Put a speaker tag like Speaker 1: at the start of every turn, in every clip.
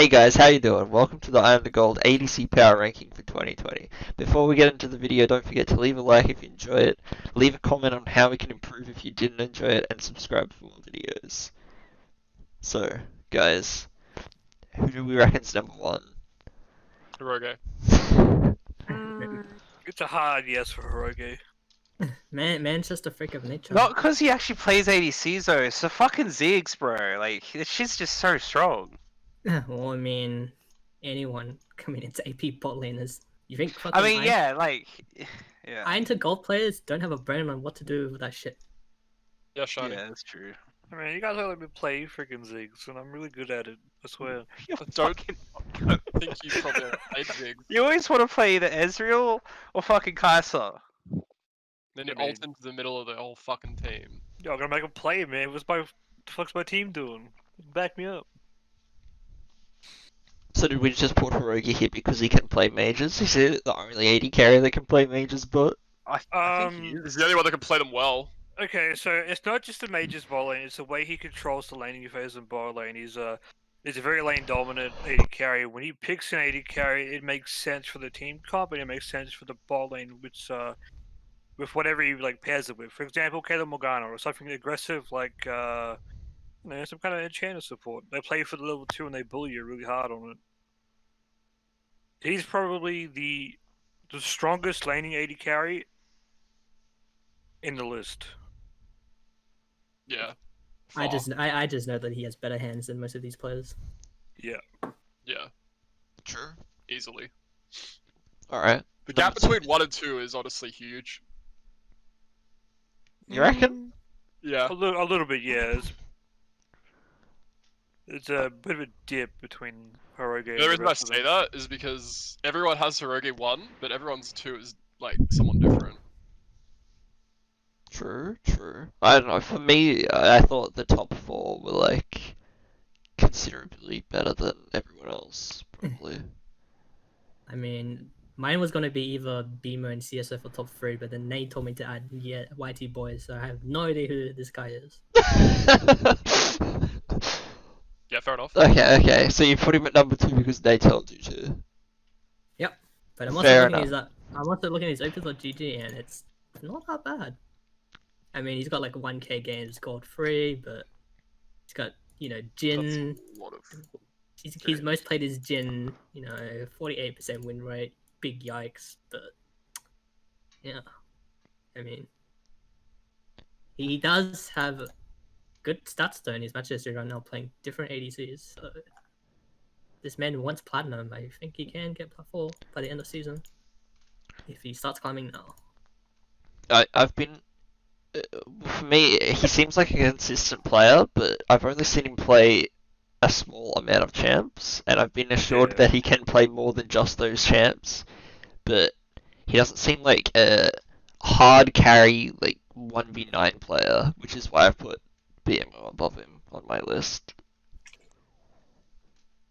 Speaker 1: Hey guys, how you doing? Welcome to the Iron to Gold ADC Power Ranking for 2020. Before we get into the video, don't forget to leave a like if you enjoy it, leave a comment on how we can improve if you didn't enjoy it, and subscribe for more videos. So, guys, who do we reckon's number one?
Speaker 2: Hiroki.
Speaker 3: It's a hard yes for Hiroki.
Speaker 4: Man's just a freak of nature.
Speaker 5: Not because he actually plays ADCs though. It's the fucking Ziggs, bro. Like this shit's just so strong.
Speaker 4: Well, I mean, anyone coming into AP bot laners. You think fucking
Speaker 5: I mean, yeah, like, yeah,
Speaker 4: Iron to gold players don't have a brain on what to do with that shit.
Speaker 2: Yeah, Shiny.
Speaker 5: yeah, that's true.
Speaker 3: I mean, you guys let me play freaking Ziggs, and I'm really good at it. I swear.
Speaker 2: Don't think you probably played Zig.
Speaker 5: You always want to play either Ezreal or fucking Kai'Sa.
Speaker 2: Then you
Speaker 3: I mean-
Speaker 2: ult into the middle of the whole fucking team.
Speaker 3: Yo, I'm gonna make him play, man. What the fuck's my team doing? Back me up.
Speaker 1: So did we just put Hiroki here because he can play mages? Is he the only AD carry that can play mages, but...
Speaker 5: I think he is.
Speaker 2: He's the only one that can play them well.
Speaker 3: Okay, so it's not just the mage's bot lane; it's the way he controls the laning phase in bot lane. He's a very lane dominant AD carry. When he picks an AD carry, it makes sense for the team comp, and it makes sense for the bot lane, which with whatever he like pairs it with. For example, Kayla Morgana or something aggressive like some kind of enchanter support. They play for the level 2 and they bully you really hard on it. He's probably the strongest laning AD carry in the list.
Speaker 2: Yeah.
Speaker 4: I
Speaker 2: Far.
Speaker 4: just know that he has better hands than most of these players.
Speaker 3: Yeah.
Speaker 2: Yeah,
Speaker 1: Sure.
Speaker 2: easily.
Speaker 1: Alright.
Speaker 2: The gap between 1 and 2 is honestly huge.
Speaker 1: You reckon?
Speaker 2: Yeah.
Speaker 3: A little bit, yeah. It's a bit of a dip between Hiroki and
Speaker 2: The reason I
Speaker 3: rest of
Speaker 2: say
Speaker 3: them.
Speaker 2: that is because everyone has Hiroki 1, but everyone's 2 is like someone different.
Speaker 1: True, true. I don't know, for me, I thought the top four were like considerably better than everyone else, probably.
Speaker 4: I mean, mine was gonna be either Beamer and CSO for top 3, but then Nate told me to add YT boys, so I have no idea who this guy is.
Speaker 2: Yeah, fair enough.
Speaker 1: Okay, so you put him at number 2 because they told you to.
Speaker 4: Yep. But I'm also
Speaker 1: Fair
Speaker 4: looking at his opens.gg and it's not that bad. I mean, he's got like 1k games scored free, but he's got, Jin.
Speaker 2: That's a lot of...
Speaker 4: His most played is Jin, 48% win rate. Big yikes, but yeah. I mean, he does have good stats though in his matches right now playing different ADCs. So this man wants platinum. I think he can get plat 4 by the end of the season if he starts climbing now.
Speaker 1: I've been... For me, he seems like a consistent player, but I've only seen him play a small amount of champs, and I've been assured that he can play more than just those champs, but he doesn't seem like a hard carry, like, 1v9 player, which is why I've put BMO above him on my list.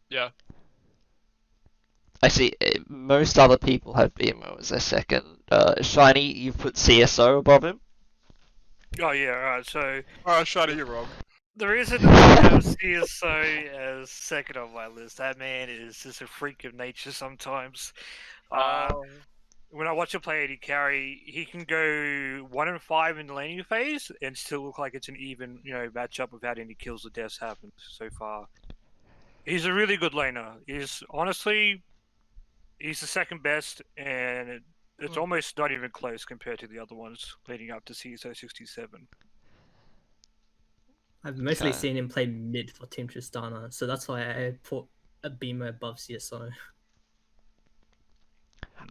Speaker 2: Yeah.
Speaker 1: I see, most other people have BMO as their second. Shiny, you've put CSO above him?
Speaker 3: Oh yeah, alright, so
Speaker 2: Alright, Shiny, you're wrong.
Speaker 3: the reason I have CSO as second on my list, that man is just a freak of nature sometimes. When I watch him play AD carry, he can go 1 and 5 in the laning phase and still look like it's an even, matchup without any kills or deaths happened so far. He's a really good laner. He's the second best, and it's almost not even close compared to the other ones leading up to CSO 67.
Speaker 4: I've mostly
Speaker 1: Okay.
Speaker 4: seen him play mid for Team Tristana, so that's why I put a Beamer above CSO.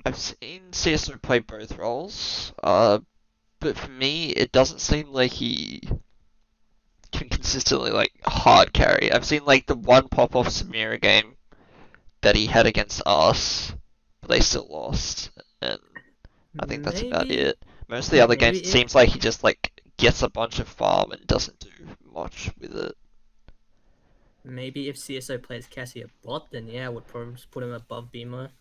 Speaker 1: I've seen CSO play both roles, but for me, it doesn't seem like he can consistently, like, hard carry. I've seen, like, the one pop-off Samira game that he had against us, but they still lost, and I think that's about
Speaker 4: Maybe-
Speaker 1: it. Most of the other games,
Speaker 4: maybe
Speaker 1: it seems like he just, like, gets a bunch of farm and doesn't do much with it.
Speaker 4: Maybe if CSO plays Cassie a bot, then yeah, I would probably just put him above Beamer.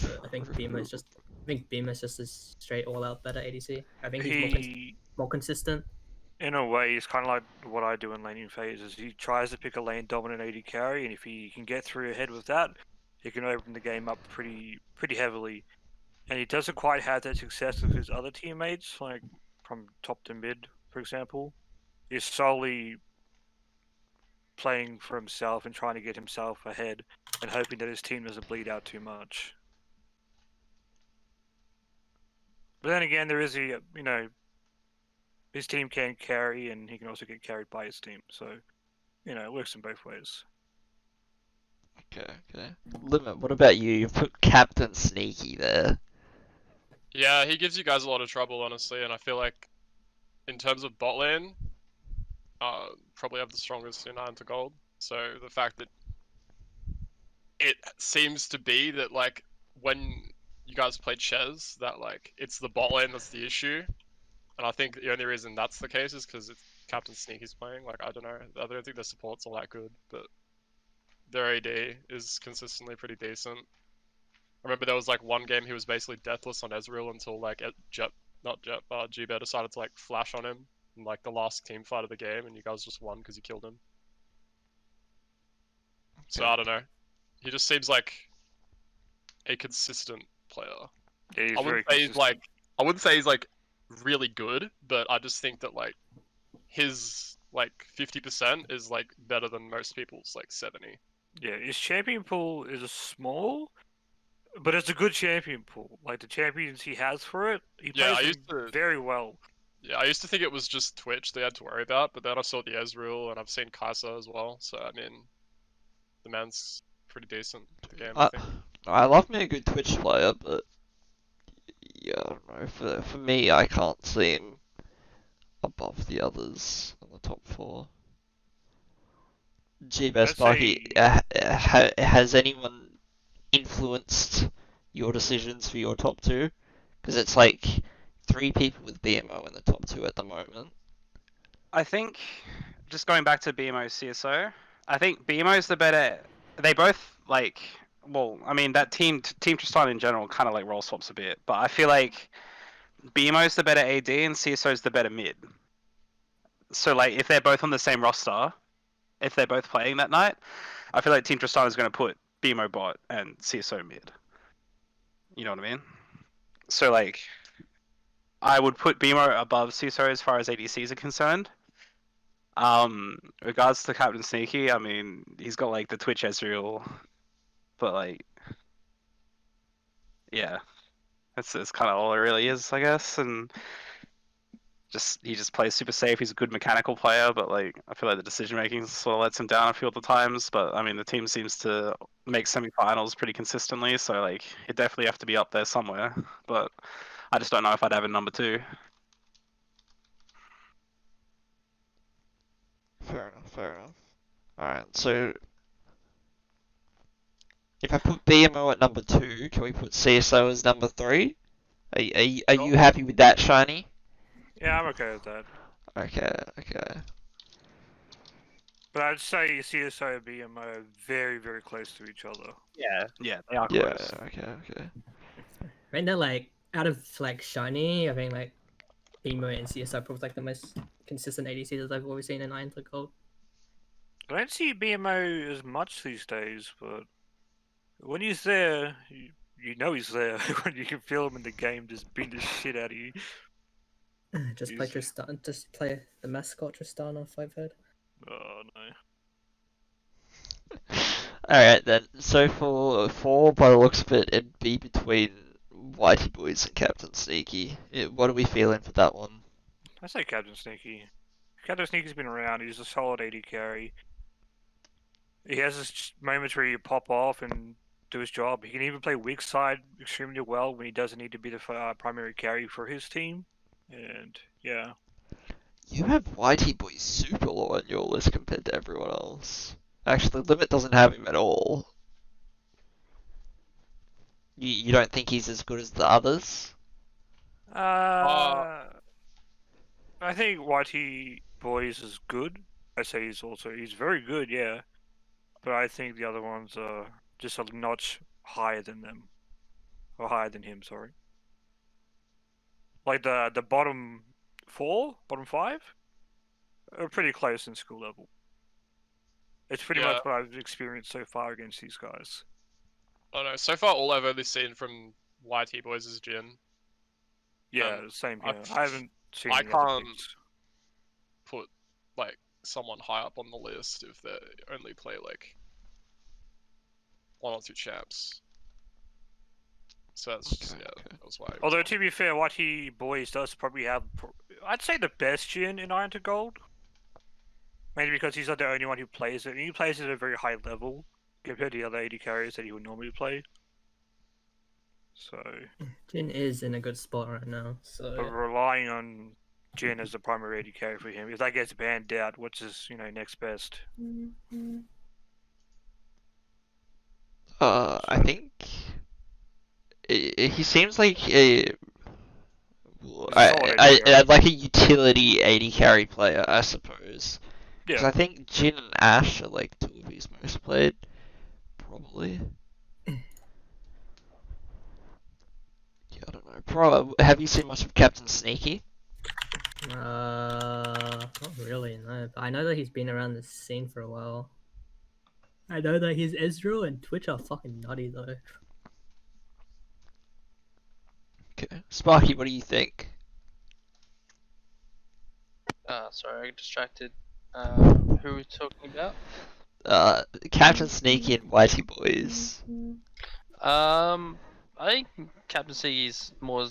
Speaker 4: But I think Beamer's just a straight all-out better ADC. I think he's more consistent.
Speaker 3: in a way, it's kind of like what I do in laning phases. He tries to pick a lane dominant AD carry, and if he can get through ahead with that, he can open the game up pretty heavily. And he doesn't quite have that success with his other teammates, like from top to mid, for example. He's solely playing for himself and trying to get himself ahead, and hoping that his team doesn't bleed out too much. But then again, there is a his team can carry, and he can also get carried by his team. So, it works in both ways.
Speaker 1: Okay, okay. Limit, what about you? You've put Captain Sneaky there.
Speaker 2: Yeah, he gives you guys a lot of trouble, honestly, and I feel like in terms of bot lane, probably have the strongest in Iron to Gold. So the fact that it seems to be that like when you guys played Shez, that like it's the bot lane that's the issue, and I think the only reason that's the case is because it's Captain Sneaky's playing. Like I don't know, I don't think their support's all that good, but their AD is consistently pretty decent. I remember there was like one game he was basically deathless on Ezreal until like G-Bear decided to like flash on him in like the last team fight of the game, and you guys just won because you killed him. So I don't know. He just seems like a consistent player.
Speaker 3: Yeah, he's
Speaker 2: I
Speaker 3: very
Speaker 2: wouldn't say he's
Speaker 3: consistent.
Speaker 2: like really good, but I just think that like his like 50% is like better than most people's like 70.
Speaker 3: Yeah, his champion pool is small, but it's a good champion pool. Like the champions he has for it, he
Speaker 2: Yeah,
Speaker 3: plays
Speaker 2: I
Speaker 3: them
Speaker 2: used to
Speaker 3: very well.
Speaker 2: Yeah, I used to think it was just Twitch they had to worry about, but then I saw the Ezreal and I've seen Kai'Sa as well. So I mean, the man's pretty decent at the game, I think.
Speaker 1: I love me a good Twitch player, but yeah, I don't know. For me, I can't see him above the others on the top four. G-Best
Speaker 3: I'd
Speaker 1: Sparky,
Speaker 3: say-
Speaker 1: has anyone influenced your decisions for your top two? Because it's like 3 people with BMO in the top 2 at the moment.
Speaker 5: I think, just going back to BMO CSO, I think BMO's the better. They both like. Well, I mean that Team Tristan in general kind of like role swaps a bit, but I feel like BMO's the better AD and CSO's the better mid. So like if they're both on the same roster, if they're both playing that night, I feel like Team Tristan is going to put BMO bot and CSO mid. You know what I mean? So like, I would put BMO above CSO as far as ADCs are concerned. Regards to Captain Sneaky, I mean, he's got like the Twitch Ezreal, but like, yeah, that's kind of all it really is, I guess. And he just plays super safe. He's a good mechanical player, but like, I feel like the decision making sort of lets him down a few of the times. But I mean, the team seems to make semi-finals pretty consistently, so like, it definitely have to be up there somewhere. But I just don't know if I'd have a number 2.
Speaker 1: Fair enough, fair enough. Alright, so if I put BMO at number 2, can we put CSO as number 3? Are you happy with that, Shiny?
Speaker 3: Yeah, I'm okay with that.
Speaker 1: Okay, okay.
Speaker 3: But I'd say CSO and BMO are very, very close to each other.
Speaker 5: Yeah, they are
Speaker 1: Yeah,
Speaker 5: close.
Speaker 1: okay.
Speaker 4: Right now, like out of like Shiny, I think like BMO and CSO are probably like the most consistent ADCs that I've always seen in Iron to Gold.
Speaker 3: I don't see BMO as much these days, but when he's there, you know he's there. When you can feel him in the game, just beating the shit out of you.
Speaker 4: Just play
Speaker 3: He's-
Speaker 4: Tristan. Just play the mascot Tristan off. I've heard.
Speaker 3: Oh no.
Speaker 1: Alright then, so for 4, by the looks of it, it'd be between Whitey Boys and Captain Sneaky. What are we feeling for that one?
Speaker 3: I say Captain Sneaky. Captain Sneaky's been around. He's a solid AD carry. He has his moments where he pop off and do his job. He can even play weak side extremely well when he doesn't need to be the primary carry for his team. And yeah,
Speaker 1: You have Whitey Boy super low on your list compared to everyone else. Actually, Limit doesn't have him at all. You don't think he's as good as the others?
Speaker 3: I think YT Boys is good. I say he's very good, yeah. But I think the other ones are just a notch higher than them, or higher than him. Sorry. Like the bottom 4, bottom 5. are pretty close in skill level. It's pretty
Speaker 2: Yeah.
Speaker 3: much what I've experienced so far against these guys.
Speaker 2: I don't know. So far, all I've ever seen from YT boys is Jin.
Speaker 3: Yeah, same
Speaker 2: I-
Speaker 3: here. I haven't seen
Speaker 2: I
Speaker 3: any other
Speaker 2: can't-
Speaker 3: picks.
Speaker 2: Put like someone high up on the list if they only play like 1 or 2 champs. So that's
Speaker 1: Okay, okay.
Speaker 2: that was why. it was
Speaker 3: Although
Speaker 2: on.
Speaker 3: to be fair, YT Boys does probably have, I'd say, the best Jhin in Iron to Gold. Mainly because he's not the only one who plays it, and he plays it at a very high level compared to the other AD carriers that he would normally play. So,
Speaker 4: Jin is in a good spot right now,
Speaker 3: but
Speaker 4: so
Speaker 3: relying on Jhin as the primary AD carry for him, if that gets banned out, what's his next best?
Speaker 1: I think he seems like a
Speaker 3: solid AD carry.
Speaker 1: like a utility AD carry player, I suppose. Because
Speaker 3: Yeah.
Speaker 1: I think Jin and Ash are like 2 of his most played, probably. Yeah, I don't know. Have you seen much of Captain Sneaky?
Speaker 4: not really, no. But I know that he's been around the scene for a while. I know that his Ezreal and Twitch are fucking nutty though.
Speaker 1: Okay. Sparky, what do you think?
Speaker 6: Sorry, I got distracted. Who are we talking about?
Speaker 1: Captain Sneaky and Whitey Boys.
Speaker 6: I think Captain C is more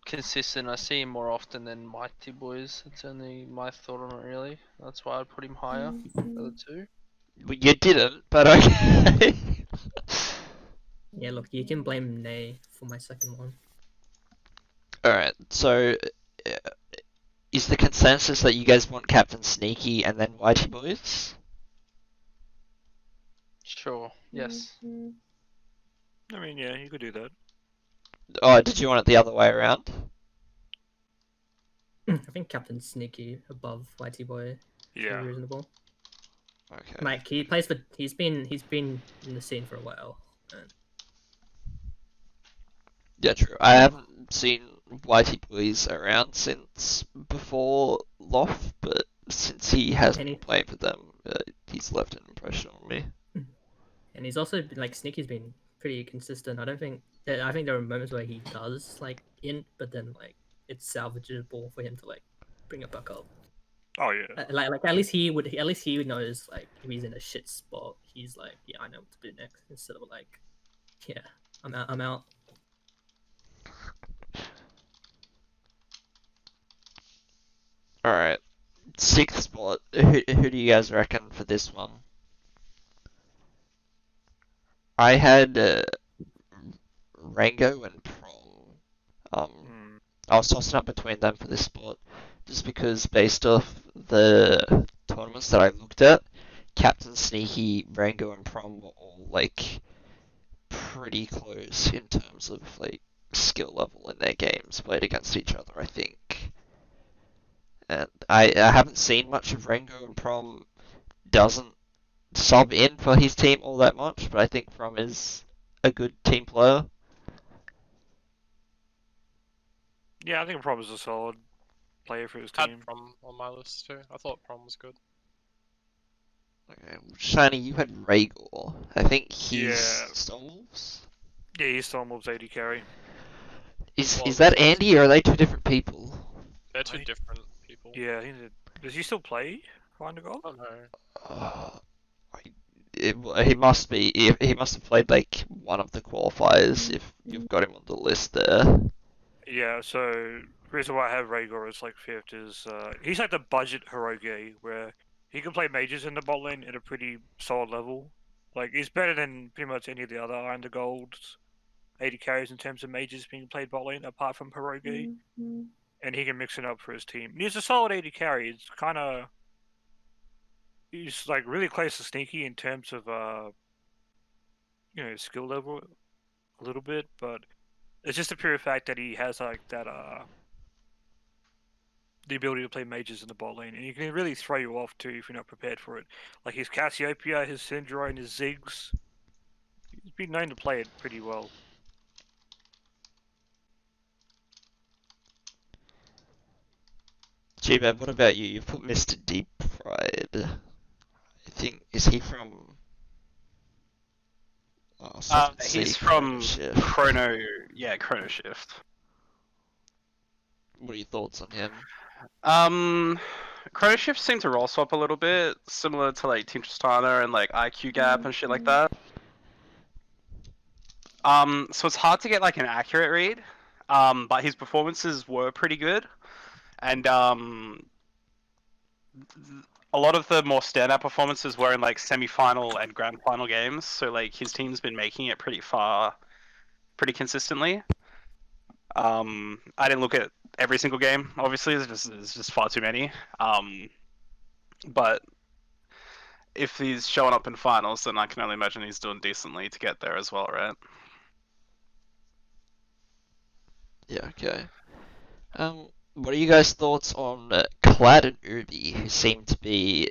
Speaker 6: consistent. I see him more often than Mighty Boys. It's only my thought on it, really. That's why I'd put him higher than the 2.
Speaker 1: Well, you didn't, but okay.
Speaker 4: Yeah, look, you can blame Nay for my second one.
Speaker 1: Alright, so is the consensus that you guys want Captain Sneaky and then Whitey Boys?
Speaker 6: Sure. Yes.
Speaker 3: I mean, yeah, you could do that.
Speaker 1: Oh, did you want it the other way around?
Speaker 4: I think Captain Sneaky above Whitey Boy is
Speaker 3: Yeah.
Speaker 4: reasonable.
Speaker 1: Okay.
Speaker 4: Like he's been in the scene for a while.
Speaker 1: Yeah, true. I haven't seen Whitey Boys around since before Loth, but since he has been playing for them, he's left an impression on me.
Speaker 4: And he's also been, like, Sneaky's been pretty consistent. I think there are moments where he does like int, but then like it's salvageable for him to like bring it back up.
Speaker 3: Oh yeah.
Speaker 4: Like at least he knows, like, if he's in a shit spot, he's like, yeah, I know what to do next, instead of like, yeah, I'm out.
Speaker 1: Alright. 6th spot. Who do you guys reckon for this one? I had Rango and Prom. I was tossing up between them for this spot, just because based off the tournaments that I looked at, Captain Sneaky, Rango, and Prom were all like pretty close in terms of like skill level in their games played against each other, I think. And I haven't seen much of Rango, and Prom doesn't sub in for his team all that much, but I think Prom is a good team player.
Speaker 3: Yeah, I think Prom is a solid player for his
Speaker 2: Had
Speaker 3: team.
Speaker 2: Prom on my list too. I thought Prom was good.
Speaker 1: Okay, Shiny, you had Rhaegar. I think he's
Speaker 3: Yeah.
Speaker 1: Stormwolves?
Speaker 3: Yeah, he's Stormwolves AD carry.
Speaker 1: Is that Andy, or are they 2 different people?
Speaker 2: They're 2
Speaker 3: Right.
Speaker 2: different people.
Speaker 3: Yeah, I think does he still play Find a Goal?
Speaker 2: I don't know.
Speaker 1: He must be. He must have played like one of the qualifiers if you've got him on the list there.
Speaker 3: Yeah, so the reason why I have Rhaegar as like 5th is he's like the budget Hiroki, where he can play mages in the bot lane at a pretty solid level. Like, he's better than pretty much any of the other Iron to Gold's AD carries in terms of mages being played bot lane, apart from Hiroki. And he can mix it up for his team. He's a solid AD carry. It's kind of... He's like really close to Sneaky in terms of, skill level a little bit, but it's just the pure fact that he has like that, the ability to play mages in the bot lane, and he can really throw you off too if you're not prepared for it. Like his Cassiopeia, his Syndra, and his Ziggs. He's been known to play it pretty well.
Speaker 1: G-Man, what about you? You've put Mr. Deep Right. I think, is he from... Oh,
Speaker 5: He's
Speaker 1: C,
Speaker 5: from
Speaker 1: Shift.
Speaker 5: Chrono Shift.
Speaker 1: What are your thoughts on him?
Speaker 5: Chrono Shift seemed to roll swap a little bit, similar to like Team Tristana and like IQ Gap and shit like that. So it's hard to get like an accurate read. But his performances were pretty good, and a lot of the more standout performances were in like semi-final and grand final games. So like his team's been making it pretty far, pretty consistently. I didn't look at every single game. Obviously, there's just far too many. But if he's showing up in finals, then I can only imagine he's doing decently to get there as well, right?
Speaker 1: Yeah, okay. What are you guys' thoughts on Clad and Ubi, who seem to be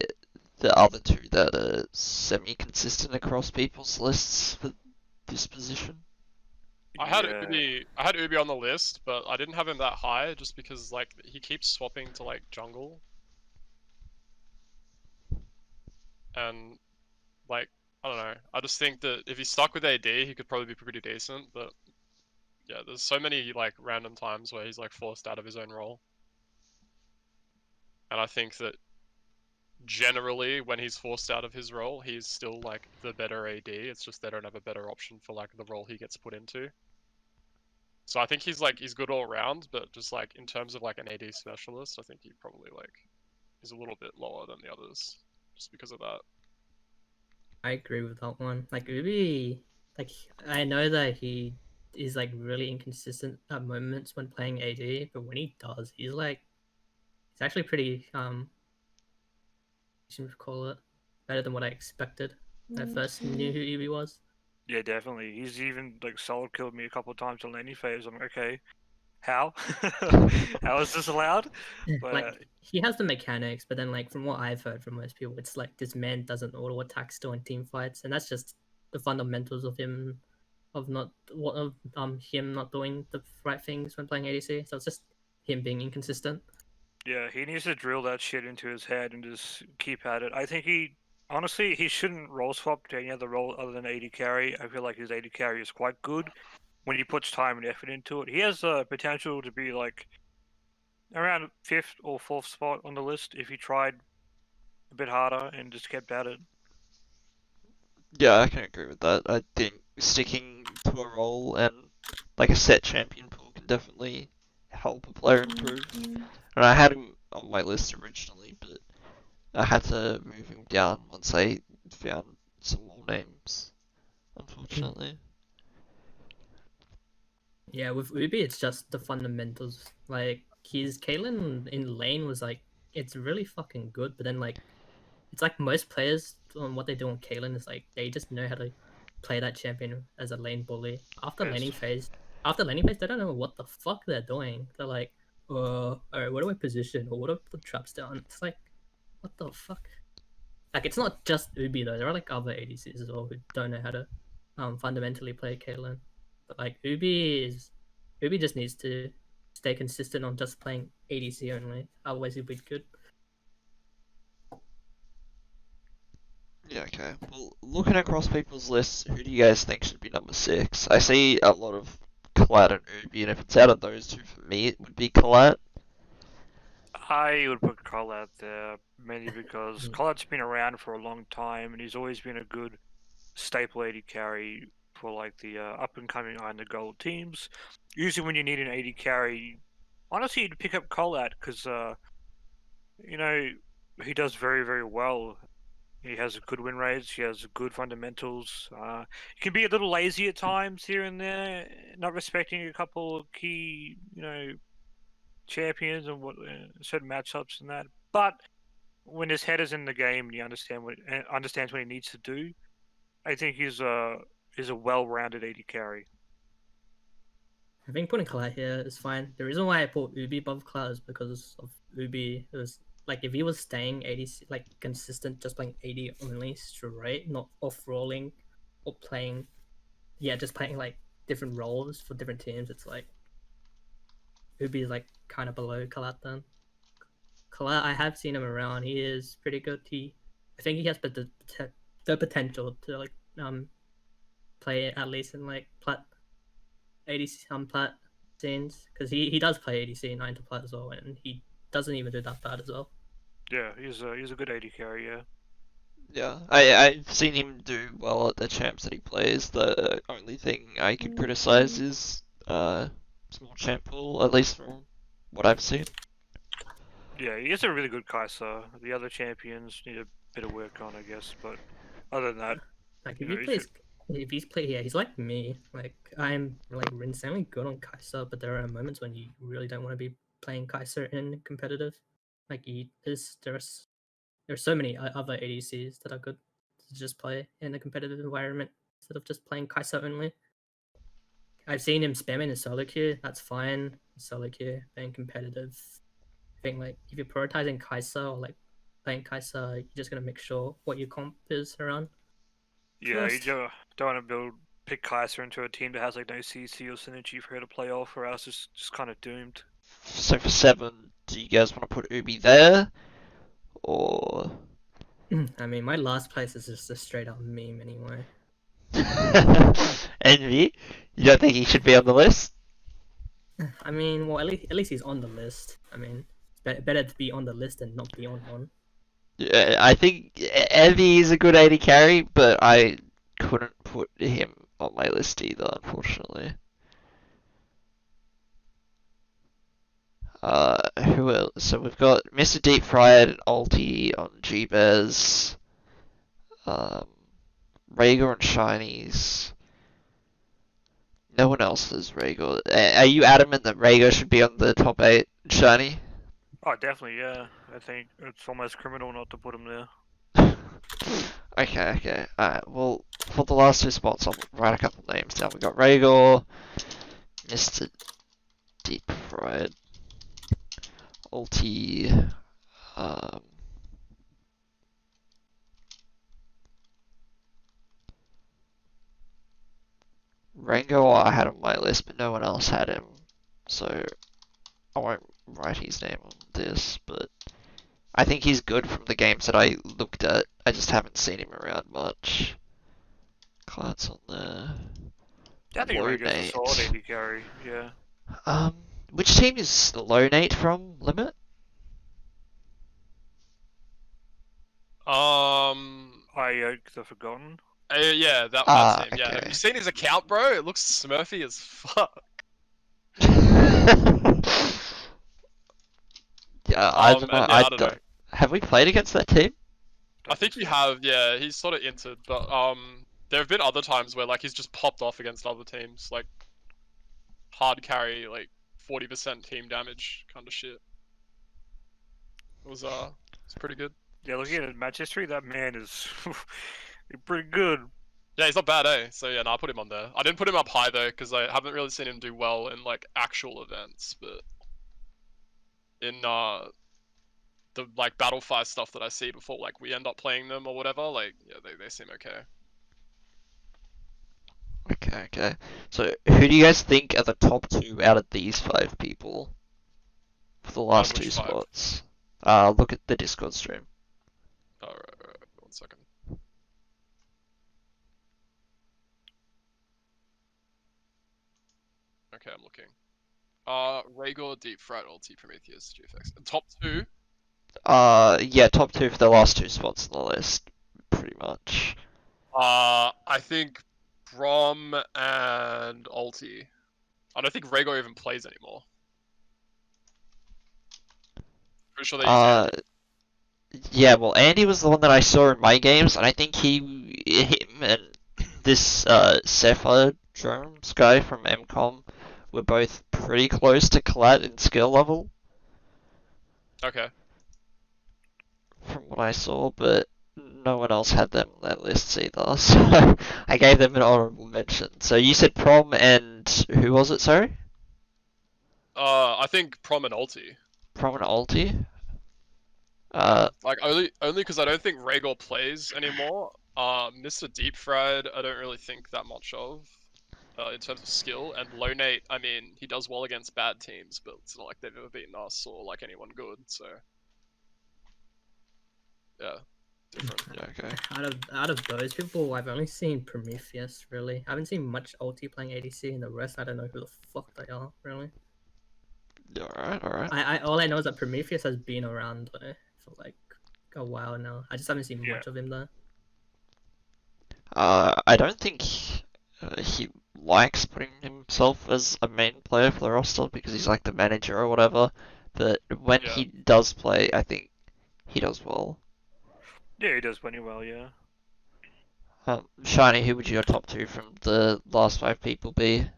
Speaker 1: the other two that are semi-consistent across people's lists for this position?
Speaker 2: I had Ubi on the list, but I didn't have him that high just because like he keeps swapping to like jungle. And like I don't know. I just think that if he's stuck with AD, he could probably be pretty decent, but yeah, there's so many like random times where he's like forced out of his own role. And I think that generally when he's forced out of his role, he's still like the better AD. It's just they don't have a better option for like the role he gets put into. So I think he's good all around, but just like in terms of like an AD specialist, I think he probably like is a little bit lower than the others just because of that.
Speaker 4: I agree with that one. Like Ubi, like I know that he is like really inconsistent at moments when playing AD, but when he does, he's actually pretty what should we call it, better than what I expected when I first knew who Ubi was.
Speaker 3: Yeah, definitely. He's even like solo killed me a couple of times on laning phase. I'm like, okay, how? How is this allowed? But
Speaker 4: Like he has the mechanics, but then like from what I've heard from most people, it's like this man doesn't auto attack still in team fights, and that's just the fundamentals of him, of him not doing the right things when playing ADC. So it's just him being inconsistent.
Speaker 3: yeah, he needs to drill that shit into his head and just keep at it. I think he shouldn't role swap to any other role other than AD carry. I feel like his AD carry is quite good when he puts time and effort into it. He has the potential to be like around 5th or 4th spot on the list if he tried a bit harder and just kept at it.
Speaker 1: Yeah, I can agree with that. I think sticking to a role and like a set champion pool can definitely help a player improve. And I had him on my list originally, but I had to move him down once I found some more names, unfortunately.
Speaker 4: Yeah, with Ubi, it's just the fundamentals. Like his Kaylin in lane was like, it's really fucking good, but then like, it's like most players on what they do on Kaylin is like they just know how to play that champion as a lane bully. After
Speaker 3: Yes.
Speaker 4: laning phase, they don't know what the fuck they're doing. They're like, alright, what do I position or what do I put traps down? It's like, what the fuck? Like it's not just Ubi though. There are like other ADCs as well who don't know how to fundamentally play Caitlyn. But like Ubi just needs to stay consistent on just playing ADC only. Otherwise he'll be good.
Speaker 1: Yeah, okay. Well, looking across people's lists, who do you guys think should be number 6? I see a lot of Collat and Ubi, and if it's out of those two, for me, it would be Collat.
Speaker 3: I would put Collat there mainly because Collat's been around for a long time and he's always been a good staple AD carry for like the up and coming Iron the Gold teams. Usually when you need an AD carry, honestly you'd pick up Collat because you know he does very, very well. He has good win rates. He has good fundamentals. He can be a little lazy at times here and there, not respecting a couple of key, champions and certain matchups and that. But when his head is in the game and he understands what he needs to do, I think he's a well-rounded AD carry.
Speaker 4: I think putting Collat here is fine. The reason why I put Ubi above Collat is because of Ubi. It was like if he was staying ADC like consistent, just playing AD only straight, not off rolling or playing, just playing like different roles for different teams. It's like Ubi is like kind of below Collat then. Colette, I have seen him around. He is pretty good. I think he has the potential to like play at least in like plat ADC plat scenes, because he does play ADC 9 to plat as well, and he doesn't even do that bad as well.
Speaker 3: Yeah, he's a good AD carry. Yeah.
Speaker 1: Yeah, I've seen him do well at the champs that he plays. The only thing I could criticize is small champ pool, at least from what I've seen.
Speaker 3: Yeah, he is a really good Kai'Sa. The other champions need a bit of work on, I guess. But other than that,
Speaker 4: Like
Speaker 3: You
Speaker 4: if
Speaker 3: know,
Speaker 4: he
Speaker 3: he
Speaker 4: plays, if he's play, yeah, he's like me. Like I'm like insanely good on Kai'Sa, but there are moments when you really don't want to be playing Kai'Sa in competitive. Like there's so many other ADCs that are good to just play in a competitive environment instead of just playing Kai'Sa only. I've seen him spamming in solo queue. That's fine. Solo queue, being competitive. I think like if you're prioritizing Kai'Sa or like playing Kai'Sa, you're just gonna make sure what your comp is around.
Speaker 3: yeah, you
Speaker 4: First.
Speaker 3: don't want to pick Kai'Sa into a team that has like no CC or synergy for her to play off, or else it's just kind of doomed.
Speaker 1: So for 7, do you guys want to put Ubi there? Or...
Speaker 4: I mean, my last place is just a straight up meme anyway.
Speaker 1: Envy? You don't think he should be on the list?
Speaker 4: I mean, well, at least he's on the list. I mean, it's better to be on the list than not be on one.
Speaker 1: Yeah, I think Envy is a good AD carry, but I couldn't put him on my list either, unfortunately. Who else? So we've got Mr. Deep Fried and Ulti on G-Bez. Rhaegar and Shinies. No one else has Rhaegar. Are you adamant that Rhaegar should be on the top 8, Shiny?
Speaker 3: Oh, definitely, yeah. I think it's almost criminal not to put him there.
Speaker 1: Okay. Alright, well, for the last 2 spots, I'll write a couple names down. We've got Rhaegar, Mr. Deep Fried, Ulti, Rango I had on my list, but no one else had him, so I won't write his name on this, but I think he's good from the games that I looked at. I just haven't seen him around much. Clients on there.
Speaker 3: Yeah, I think Rhaegar's a
Speaker 1: Lonate.
Speaker 3: solid AD carry. Yeah.
Speaker 1: Which team is Lonate from, Limit?
Speaker 3: The Forgotten.
Speaker 2: Yeah, that
Speaker 1: Ah,
Speaker 2: team. Yeah, have
Speaker 1: okay.
Speaker 2: you seen his account, bro? It looks Smurfy as fuck.
Speaker 1: Yeah, I don't know.
Speaker 2: And yeah, I don't know.
Speaker 1: Have we played against that team?
Speaker 2: I think you have. Yeah, he's sort of entered, but there have been other times where like he's just popped off against other teams, like hard carry, like 40% team damage kind of shit. It's pretty good.
Speaker 3: Yeah, looking at his match history, that man is pretty good.
Speaker 2: Yeah, he's not bad, eh? So yeah, no, I put him on there. I didn't put him up high though, because I haven't really seen him do well in like actual events, but in the like battle fight stuff that I see before like we end up playing them or whatever, like yeah, they seem okay.
Speaker 1: Okay. So, who do you guys think are the top 2 out of these 5 people for the last 2
Speaker 2: which 5?
Speaker 1: spots? Look at the Discord stream.
Speaker 2: Alright, 1 second. Okay, I'm looking. Rhaegar, Deep Fried, Ulti, Prometheus, GFX. Top 2?
Speaker 1: Yeah, top 2 for the last 2 spots on the list, pretty much.
Speaker 2: I think Brom and Ulti. I don't think Rhaegar even plays anymore. Pretty sure they use Andy.
Speaker 1: Yeah, well, Andy was the one that I saw in my games, and I think him and this Cephalad Drones guy from MCOM were both pretty close to Collat in skill level,
Speaker 2: Okay.
Speaker 1: from what I saw, but no one else had them on that list either, so I gave them an honorable mention. So you said Prom and who was it, sorry?
Speaker 2: I think Prom and Ulti.
Speaker 1: Prom and Ulti?
Speaker 2: Like only because I don't think Rhaegar plays anymore. Mr. Deep Fried, I don't really think that much of. In terms of skill, and Lonate, I mean, he does well against bad teams, but it's not like they've ever beaten us or like anyone good, so. yeah, different.
Speaker 1: Yeah, okay.
Speaker 4: Out of those people, I've only seen Prometheus really. I haven't seen much ulti playing ADC, and the rest I don't know who the fuck they are really.
Speaker 1: Alright, alright.
Speaker 4: I all I know is that Prometheus has been around though, for like a while now. I just haven't seen
Speaker 3: Yeah.
Speaker 4: much of him though.
Speaker 1: I don't think he likes putting himself as a main player for the roster because he's like the manager or whatever. But when
Speaker 2: Yeah.
Speaker 1: he does play, I think he does well.
Speaker 3: Yeah, he does plenty well. Yeah.
Speaker 1: Shiny, who would your top two from the last 5 people be?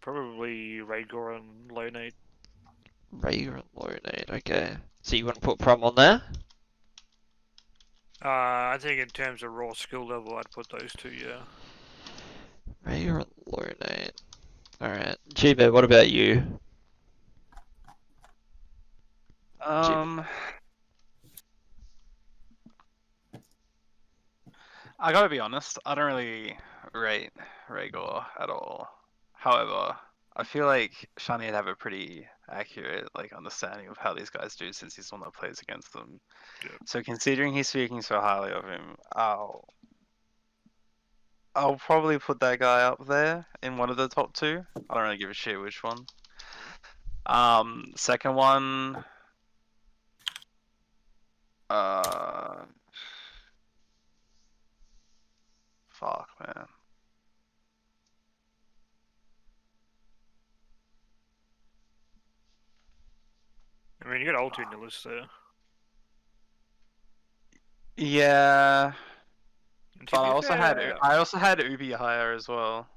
Speaker 3: Probably Rhaegar and Lonate.
Speaker 1: Rhaegar and Lonate, okay. So you want to put Prom on there?
Speaker 3: I think in terms of raw skill level, I'd put those two. Yeah.
Speaker 1: Rhaegar and Lonate. Alright. G-Bear, what about you?
Speaker 5: I gotta be honest, I don't really rate Rhaegar at all. However, I feel like Shani would have a pretty accurate understanding of how these guys do since he's the one that plays against them.
Speaker 3: Yeah.
Speaker 5: So considering he's speaking so highly of him, I'll probably put that guy up there in one of the top 2. I don't really give a shit which one. Second one, fuck, man.
Speaker 3: I mean, you got ulti in your list there.
Speaker 5: Yeah,
Speaker 3: And to
Speaker 5: but
Speaker 3: be
Speaker 5: I also had Ubi higher as well.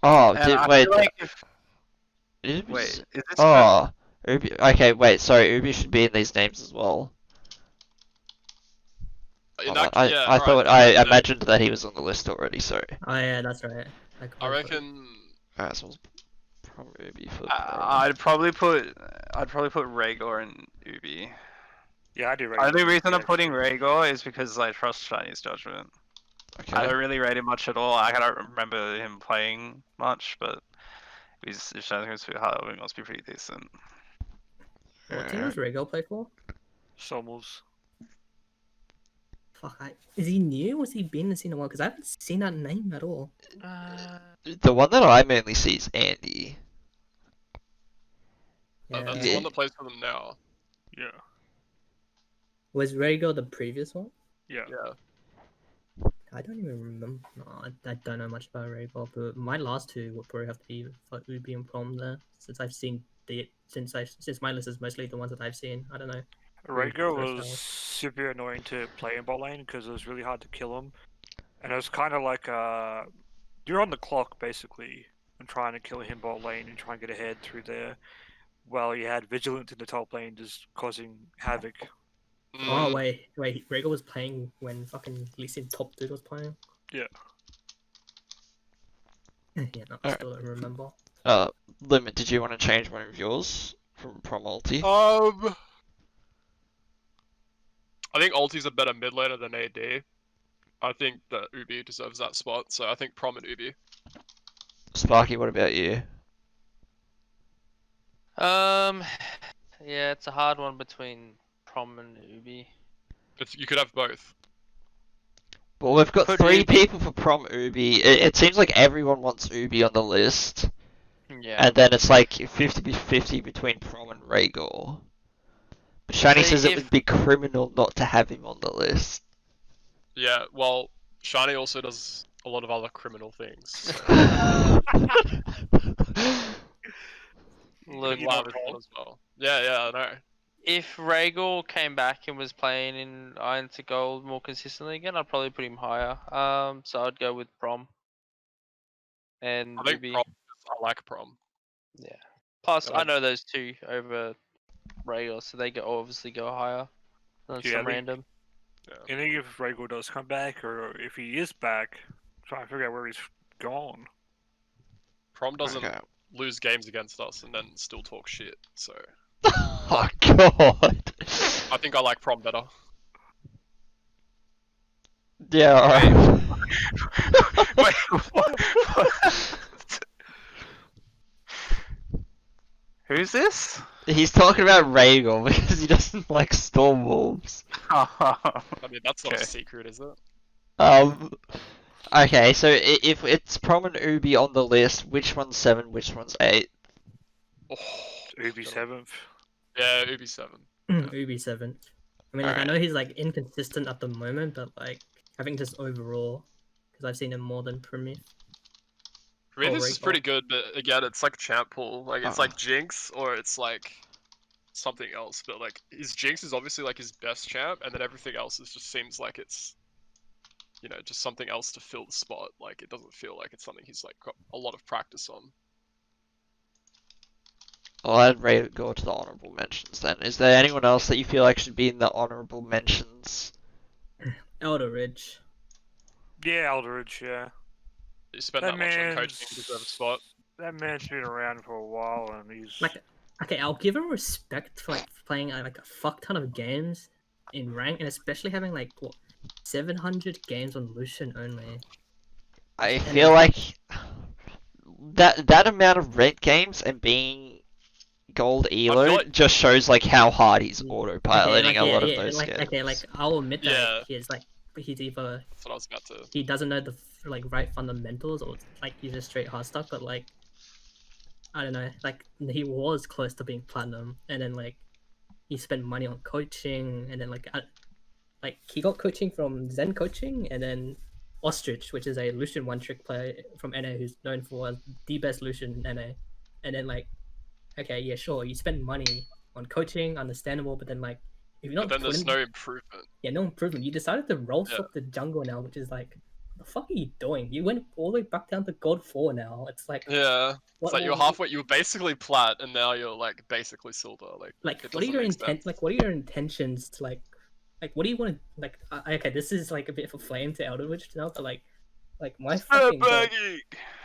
Speaker 1: Oh,
Speaker 5: And I
Speaker 1: wait.
Speaker 5: feel like if,
Speaker 1: Ubi's-
Speaker 5: wait, is this
Speaker 1: Oh, Ubi. Okay, wait. Sorry, Ubi should be in these names as well.
Speaker 2: In
Speaker 1: Oh,
Speaker 2: that,
Speaker 1: I
Speaker 2: yeah,
Speaker 1: thought
Speaker 2: alright,
Speaker 1: I
Speaker 2: yeah,
Speaker 1: imagined that he was on the list already. Sorry.
Speaker 4: Oh yeah, that's right.
Speaker 2: I reckon.
Speaker 1: Alright, so Prom Ubi for.
Speaker 5: I'd probably put Rhaegar and Ubi.
Speaker 3: Yeah, I do.
Speaker 5: The only
Speaker 3: Rhaegar,
Speaker 5: reason I'm
Speaker 3: yeah,
Speaker 5: putting
Speaker 3: actually.
Speaker 5: Rhaegar is because I trust Shiny's judgment. I
Speaker 1: Okay.
Speaker 5: don't really rate him much at all. I don't remember him playing much, but if Shiny's going to be high, it must be pretty decent.
Speaker 4: What team does Rhaegar play for?
Speaker 3: Sommels.
Speaker 4: Fuck, is he new? Has he been in the scene a while? Because I haven't seen that name at all.
Speaker 1: The one that I mainly see is Andy.
Speaker 4: Yeah.
Speaker 2: That's the one that plays for them now.
Speaker 3: Yeah.
Speaker 4: Was Rhaegar the previous one?
Speaker 3: Yeah.
Speaker 2: Yeah.
Speaker 4: I don't even remember. No, I don't know much about Rhaegar, but my last two would probably have to be for Ubi and Prom there, since I've seen since my list is mostly the ones that I've seen. I don't know.
Speaker 3: Rhaegar
Speaker 4: First
Speaker 3: was
Speaker 4: hour.
Speaker 3: super annoying to play in bot lane because it was really hard to kill him, and it was kind of like you're on the clock basically and trying to kill him bot lane and try and get ahead through there, while you had Vigilant in the top lane just causing havoc.
Speaker 4: Oh
Speaker 2: Mm,
Speaker 4: wait, Rhaegar was playing when fucking Lee Sin top dude was playing.
Speaker 3: Yeah.
Speaker 4: Yeah, no, I
Speaker 1: Alright.
Speaker 4: still don't remember.
Speaker 1: Limit, did you want to change one of yours from Prom Ulti?
Speaker 2: I think Ulti's a better mid laner than AD. I think that Ubi deserves that spot, so I think Prom and Ubi.
Speaker 1: Sparky, what about you?
Speaker 6: Yeah, it's a hard one between Prom and Ubi.
Speaker 2: You could have both.
Speaker 1: Well, we've got
Speaker 6: Put
Speaker 1: 3
Speaker 6: Ubi.
Speaker 1: people for Prom Ubi. It seems like everyone wants Ubi on the list.
Speaker 6: Yeah.
Speaker 1: And then it's like 50-50 between Prom and Rhaegar. But Shiny
Speaker 6: See,
Speaker 1: says it
Speaker 6: if-
Speaker 1: would be criminal not to have him on the list.
Speaker 2: Yeah, well, Shiny also does a lot of other criminal things. So
Speaker 6: Look,
Speaker 2: you love it as well. Yeah, I know.
Speaker 6: if Rhaegar came back and was playing in Iron to Gold more consistently again, I'd probably put him higher. So I'd go with Prom. And
Speaker 2: I think
Speaker 6: Ubi.
Speaker 2: Prom. I like Prom.
Speaker 6: Yeah. Plus,
Speaker 2: Yeah.
Speaker 6: I know those two over Rhaegar, so they obviously go higher than
Speaker 3: Yeah,
Speaker 6: some
Speaker 3: they-
Speaker 6: random.
Speaker 3: I think if Rhaegar does come back, or if he is back, try and figure out where he's gone.
Speaker 2: Prom doesn't
Speaker 1: Okay.
Speaker 2: lose games against us and then still talk shit. So
Speaker 1: Oh god.
Speaker 2: I think I like Prom better.
Speaker 1: Yeah, alright.
Speaker 5: Wait, what? Who's this?
Speaker 1: He's talking about Rhaegal because he doesn't like Storm Wolves.
Speaker 2: I mean, that's not
Speaker 5: Okay.
Speaker 2: a secret, is it?
Speaker 1: Okay, so if it's Prom and Ubi on the list, which one's 7, which one's 8?
Speaker 2: Oh,
Speaker 3: Ubi 7th.
Speaker 2: yeah, Ubi 7.
Speaker 4: Ubi 7. I mean, like, I
Speaker 1: Alright.
Speaker 4: know he's like inconsistent at the moment, but like I think just overall, because I've seen him more than Prometheus.
Speaker 2: Prometheus is pretty
Speaker 4: Rhaegal.
Speaker 2: good, but again, it's like champ pool. Like, it's
Speaker 1: Uh-uh.
Speaker 2: like Jinx, or it's like something else. But like, his Jinx is obviously like his best champ, and then everything else is just seems like it's, you know, just something else to fill the spot. Like, it doesn't feel like it's something he's like got a lot of practice on.
Speaker 1: I'll add Rhaegal to the honorable mentions then. Is there anyone else that you feel like should be in the honorable mentions?
Speaker 4: Elder Ridge.
Speaker 3: Yeah, Aldridge, yeah.
Speaker 2: You spend
Speaker 3: That
Speaker 2: that much on
Speaker 3: man's-
Speaker 2: coaching, you deserve a spot.
Speaker 3: That man's been around for a while and he's...
Speaker 4: Like, okay, I'll give him respect for like playing like a fuck ton of games in rank, and especially having like what 700 games on Lucian only.
Speaker 1: I feel like that amount of ranked games and being gold elo
Speaker 2: like-
Speaker 1: just shows like how hard he's autopiloting
Speaker 4: like,
Speaker 1: a lot
Speaker 4: yeah,
Speaker 1: of those
Speaker 4: like,
Speaker 1: games.
Speaker 4: okay, like I'll admit that
Speaker 2: Yeah.
Speaker 4: he's like he's either
Speaker 2: That's what I was about to.
Speaker 4: he doesn't know the like right fundamentals or like he's just straight hard stuff, but like I don't know, like he was close to being platinum, and then like he spent money on coaching, and then like he got coaching from Zen Coaching, and then Ostrich, which is a Lucian one trick player from NA who's known for the best Lucian in NA, and then like okay, yeah, sure, you spend money on coaching, understandable, but then like if you're not
Speaker 2: But then there's
Speaker 4: putting-
Speaker 2: no improvement.
Speaker 4: yeah, no improvement. You decided to roll
Speaker 2: Yeah.
Speaker 4: swap the jungle now, which is like, what the fuck are you doing? You went all the way back down to God 4 now. It's like,
Speaker 2: Yeah.
Speaker 4: what,
Speaker 2: It's like you're halfway. You were basically plat, and now you're like basically silver. Like, it
Speaker 4: what are
Speaker 2: doesn't
Speaker 4: your
Speaker 2: make
Speaker 4: intent?
Speaker 2: sense.
Speaker 4: Like, what are your intentions to like, what do you want to like? Okay, this is like a bit of a flame to Elder Witch now, but like my fucking god,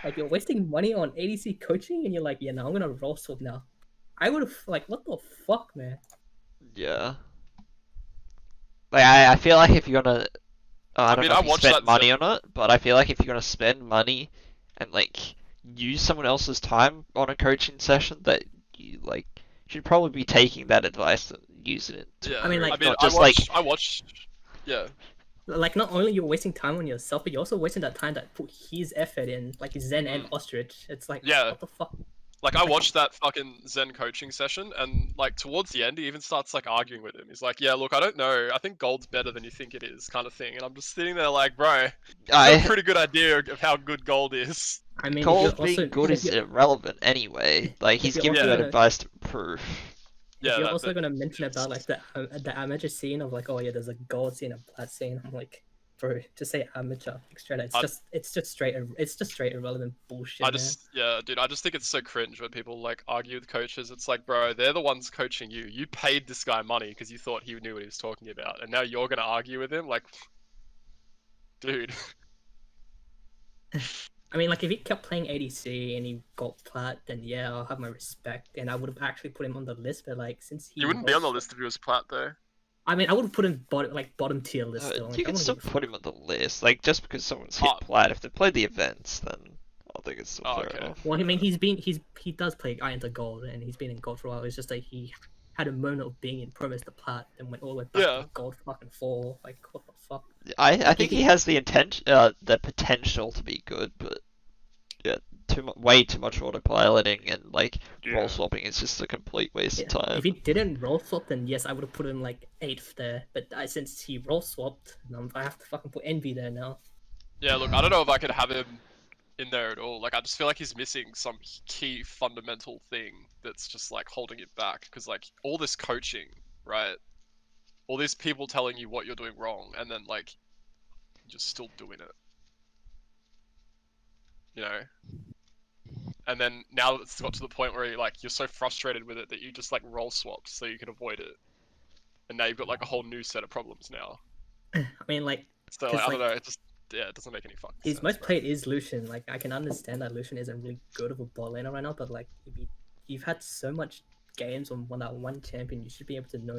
Speaker 4: like you're wasting money on ADC coaching, and you're like, yeah, no, I'm gonna roll swap now. I would have like, what the fuck, man?
Speaker 1: Yeah. Like I feel like if you're gonna, I don't
Speaker 2: mean,
Speaker 1: know
Speaker 2: I
Speaker 1: if you
Speaker 2: watched
Speaker 1: spend
Speaker 2: that
Speaker 1: money on it, but I feel like if you're gonna spend money and like use someone else's time on a coaching session, that you like should probably be taking that advice and using it. To
Speaker 2: Yeah.
Speaker 4: I mean, like-
Speaker 1: not
Speaker 2: I
Speaker 1: just
Speaker 2: watched.
Speaker 1: like
Speaker 2: I watched. Yeah.
Speaker 4: Like, not only you're wasting time on yourself, but you're also wasting that time that put his effort in, like Zen and Ostrich. It's like,
Speaker 2: Yeah.
Speaker 4: what the fuck?
Speaker 2: Like, I watched that fucking Zen coaching session, and like towards the end, he even starts like arguing with him. He's like, "Yeah, look, I don't know. I think gold's better than you think it is," kind of thing. And I'm just sitting there like, "Bro, you have a pretty good idea of how good gold is."
Speaker 4: I mean,
Speaker 1: gold
Speaker 4: if you're
Speaker 1: being
Speaker 4: also,
Speaker 1: good
Speaker 4: if
Speaker 1: is
Speaker 4: you're,
Speaker 1: irrelevant anyway. Like he's
Speaker 4: you're
Speaker 1: giving you
Speaker 4: also
Speaker 1: that
Speaker 4: gonna-
Speaker 1: advice to improve.
Speaker 2: Yeah.
Speaker 4: if you're
Speaker 2: that-
Speaker 4: also
Speaker 2: that-
Speaker 4: gonna mention about like the amateur scene of like, oh yeah, there's a gold scene, a plat scene. I'm like, bro, just say amateur. Straight. It's just straight irrelevant bullshit.
Speaker 2: I just, yeah, dude, I just think it's so cringe when people like argue with coaches. It's like, bro, they're the ones coaching you. You paid this guy money because you thought he knew what he was talking about, and now you're gonna argue with him, like, dude.
Speaker 4: I mean, like if he kept playing ADC and he got plat, then yeah, I'll have my respect, and I would have actually put him on the list. But like since he
Speaker 2: You wouldn't be on the
Speaker 4: was-
Speaker 2: list if he was plat, though.
Speaker 4: I mean, I would have put him bottom tier list. Still. Like,
Speaker 1: You
Speaker 4: I
Speaker 1: can
Speaker 4: wouldn't
Speaker 1: still
Speaker 4: give a
Speaker 1: put him on the list. Like just because someone's hit
Speaker 2: Oh.
Speaker 1: plat, if they play the events, then I think it's still
Speaker 2: Oh,
Speaker 1: fair
Speaker 2: okay.
Speaker 1: enough.
Speaker 4: Well, I mean, he does play Iron to Gold, and he's been in Gold for a while. It's just like he had a moment of being in Promise to Plat, and went all the way back
Speaker 2: Yeah.
Speaker 4: to Gold fucking 4. Like, what the fuck?
Speaker 1: I think he has the the potential to be good, but yeah, way too much autopiloting and like
Speaker 3: Yeah.
Speaker 1: role swapping is just a complete waste of
Speaker 4: Yeah,
Speaker 1: time.
Speaker 4: if he didn't roll swap, then yes, I would have put him like 8th there. But since he roll swapped, I have to fucking put Envy there now.
Speaker 2: Yeah, look, I don't know if I could have him in there at all. Like, I just feel like he's missing some key fundamental thing that's just like holding it back. Because like all this coaching, right? All these people telling you what you're doing wrong, and then like you're just still doing it. You know. And then now it's got to the point where you're so frustrated with it that you just like roll swapped so you can avoid it. And now you've got like a whole new set of problems now.
Speaker 4: I mean, like
Speaker 2: So like,
Speaker 4: 'Cause,
Speaker 2: I don't
Speaker 4: like,
Speaker 2: know, it just it doesn't make any fucking
Speaker 4: his
Speaker 2: sense.
Speaker 4: most
Speaker 2: bro.
Speaker 4: played is Lucian. Like I can understand that Lucian isn't really good of a bot laner right now, but like you've had so much games on that one champion, you should be able to know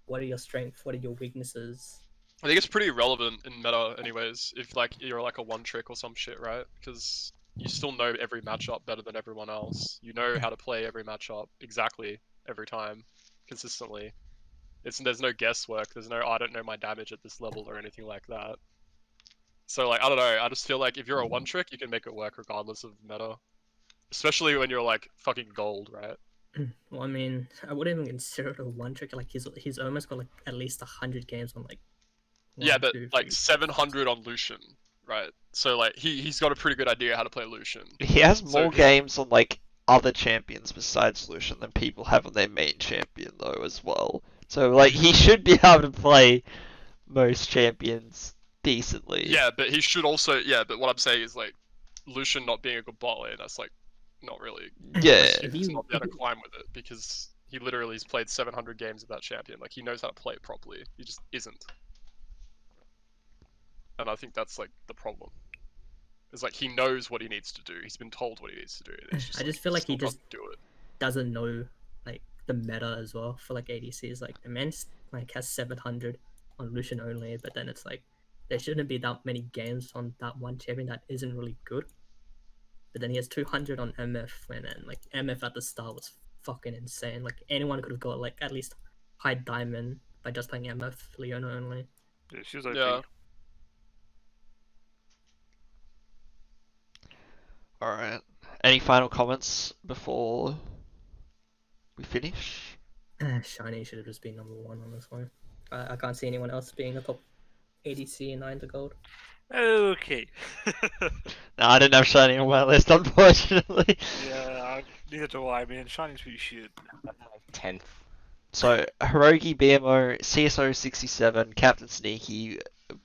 Speaker 4: what are your strengths, what are your weaknesses.
Speaker 2: I think it's pretty relevant in meta, anyways. If like you're like a one trick or some shit, right? Because you still know every matchup better than everyone else. You know how to play every matchup exactly. every time, consistently. There's no guesswork. There's no I don't know my damage at this level or anything like that. So like I don't know. I just feel like if you're a one trick, you can make it work regardless of meta, especially when you're like fucking gold, right?
Speaker 4: Well, I mean, I wouldn't even consider it a one trick. Like he's almost got like at least 100 games on like.
Speaker 2: Yeah,
Speaker 4: one,
Speaker 2: but
Speaker 4: two,
Speaker 2: like
Speaker 4: three,
Speaker 2: 700 on Lucian, right? So like he's got a pretty good idea how to play Lucian.
Speaker 1: He has
Speaker 2: So
Speaker 1: more games on like other champions besides Lucian than people have on their main champion though as well. So like he should be able to play most champions decently.
Speaker 2: Yeah, but he should also. Yeah, but what I'm saying is like Lucian not being a good bot lane. That's like not really.
Speaker 1: Yeah.
Speaker 2: He's not be able to climb with it because he literally has played 700 games with that champion. Like he knows how to play it properly. He just isn't. And I think that's like the problem. It's like he knows what he needs to do. He's been told what he needs to do. It's just,
Speaker 4: I just feel like he
Speaker 2: still
Speaker 4: just
Speaker 2: doesn't do it.
Speaker 4: doesn't know like the meta as well for like ADCs. Like the man's like has 700 on Lucian only, but then it's like there shouldn't be that many games on that one champion that isn't really good. But then he has 200 on MF when then like MF at the start was fucking insane. Like anyone could have got like at least high diamond by just playing MF Leona only.
Speaker 3: Yeah, she's OP.
Speaker 2: Yeah.
Speaker 1: Alright. Any final comments before we finish?
Speaker 4: Shiny should have just been number 1 on this one. I can't see anyone else being a top ADC in 9 to gold.
Speaker 3: Okay.
Speaker 1: No, I didn't have Shiny on my list, unfortunately.
Speaker 3: Yeah, neither do I, man. Shiny's pretty shit.
Speaker 7: 10th.
Speaker 1: So, Hiroki, BMO, CSO 67, Captain Sneaky,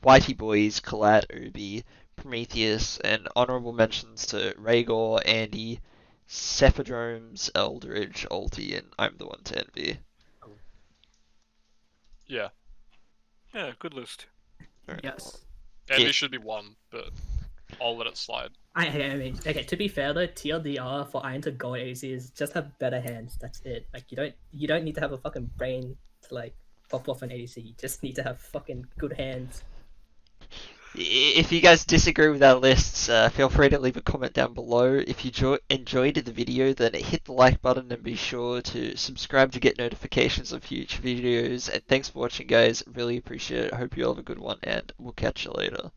Speaker 1: Whitey Boys, Collat, Ubi, Prometheus, and honourable mentions to Rhaegar, Andy, Cephadromes, Eldridge, Ulti, and I'm the One to Envy.
Speaker 2: Yeah.
Speaker 3: Yeah, good list.
Speaker 4: Yes.
Speaker 2: Envy
Speaker 1: Yeah.
Speaker 2: should be 1, but I'll let it slide.
Speaker 4: I mean, okay. To be fair though, TLDR for Iron to Gold ADC is just have better hands. That's it. Like you don't need to have a fucking brain to like pop off an ADC. You just need to have fucking good hands.
Speaker 1: If you guys disagree with our lists, feel free to leave a comment down below. If you enjoyed the video, then hit the like button and be sure to subscribe to get notifications of future videos. And thanks for watching, guys. Really appreciate it. Hope you all have a good one, and we'll catch you later.